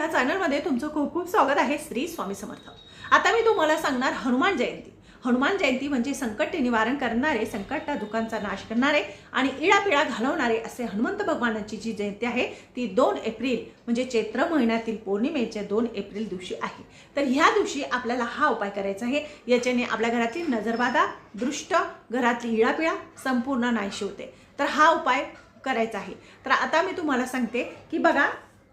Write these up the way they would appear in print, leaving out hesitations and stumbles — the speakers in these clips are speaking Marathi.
ह्या चॅनलमध्ये तुमचं खूप खूप स्वागत आहे। श्री स्वामी समर्थ। आता मी तुम्हाला सांगणार हनुमान जयंती। हनुमान जयंती म्हणजे संकट निवारण करणारे, संकट दुःखांचा नाश करणारे आणि इडापिडा घालवणारे असे हनुमंत भगवानांची जी जयंती आहे ती 2 एप्रिल म्हणजे चैत्र महिन्यातील पौर्णिमेच्या 2 एप्रिल दिवशी आहे। तर ह्या दिवशी आपल्याला हा उपाय करायचा आहे। याच्याने आपल्या घरातली नजरबाधा, दृष्ट, घरातली इडापिडा संपूर्ण नाहीशी होते। तर हा उपाय करायचा आहे। तर आता मी तुम्हाला सांगते की बघा,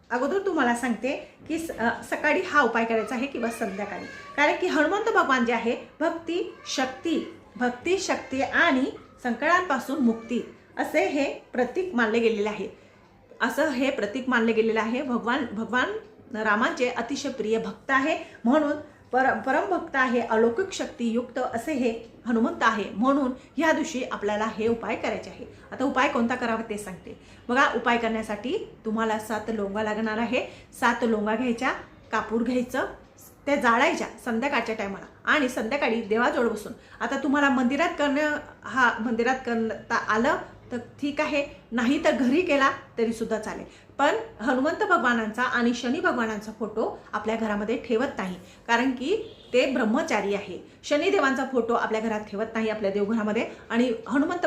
अगोदर तुम्हाला सांगते की सकाळी हा उपाय करायचा आहे किंवा संध्याकाळी, कारण की हनुमंत भगवान जे आहे भक्ती शक्ती आणि संकटांपासून मुक्ती असे हे प्रतीक मानले गेलेले आहे। भगवान रामांचे अतिशय प्रिय भक्त आहे, म्हणून परम भक्त आहे, अलौकिक शक्ती युक्त असे हे हनुमंत आहे। म्हणून ह्या दिवशी आपल्याला हे उपाय करायचे आहे। आता उपाय कोणता करावा ते सांगते। बघा, उपाय करण्यासाठी तुम्हाला 7 लोंगा लागणार आहे। 7 लोंगा घ्यायच्या, कापूर घ्यायचं, त्या जाळायच्या संध्याकाळच्या टायमाला आणि संध्याकाळी देवाजवळ बसून। आता तुम्हाला मंदिरात करता आलं तर ठीक आहे, नाही तर घरी केला तरी सुद्धा चालेल। पण हनुमंत भगवानांचा आणि शनी भगवानांचा फोटो आपल्या घरामध्ये ठेवत नाही, कारण की ते ब्रह्मचारी आहे। शनिदेवांचा फोटो आपल्या घरात ठेवत नाही, आपल्या देवघरामध्ये, आणि हनुमंत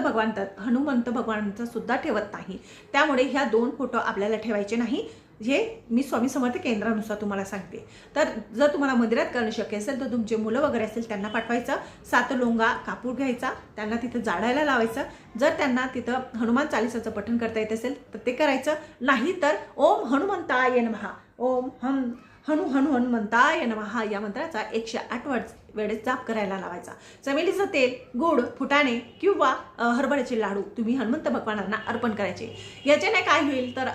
भगवानांचा सुद्धा ठेवत नाही। त्यामुळे ह्या 2 फोटो आपल्याला ठेवायचे नाही। हे मी स्वामी समर्थ केंद्रानुसार तुम्हाला सांगते। तर जर तुम्हाला मंदिरात करणं शक्य असेल तर तुमचे मुलं वगैरे असेल त्यांना पाठवायचं। 7 लोंगा कापूर घ्यायचा, त्यांना तिथं जाळायला लावायचं। जर त्यांना तिथं हनुमान चालीसाचं पठण करता येत असेल तर ते करायचं, नाही तर ओम हनुमंताय नमः, ओम हनुमंताय नमः या मंत्राचा 108 वेळेस जाप करायला लावायचा। चमेलीचं तेल, गोड, फुटाणे किंवा हरभऱ्याचे लाडू तुम्ही हनुमंत भगवानांना अर्पण करायचे। याच्याने काय होईल तर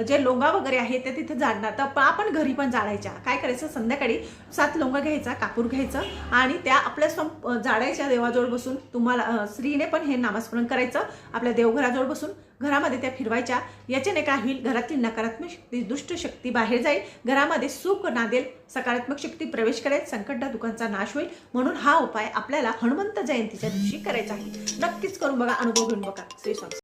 जे लोंगा वगैरे आहे ते तिथे जाळणार, तर आपण घरी पण जाळायच्या। काय करायचं, संध्याकाळी 7 लोंगा घ्यायचा, कापूर घ्यायचं आणि त्या आपल्या जाळायच्या देवाजवळ बसून। तुम्हाला स्त्रीने पण हे नामस्मरण करायचं, आपल्या देवघराजवळ बसून घरामध्ये त्या फिरवायच्या। याच्याने काय होईल, घरातील नकारात्मक शक्ती, दुष्ट शक्ती बाहेर जाईल, घरामध्ये सुख नांदेल, सकारात्मक शक्ती प्रवेश करेल, संकट दुःखांचा नाश होईल। म्हणून हा उपाय आपल्याला हनुमंत जयंतीच्या दिवशी करायचा आहे। नक्कीच करून बघा, अनुभव घेऊन बघा। श्री स्वामी।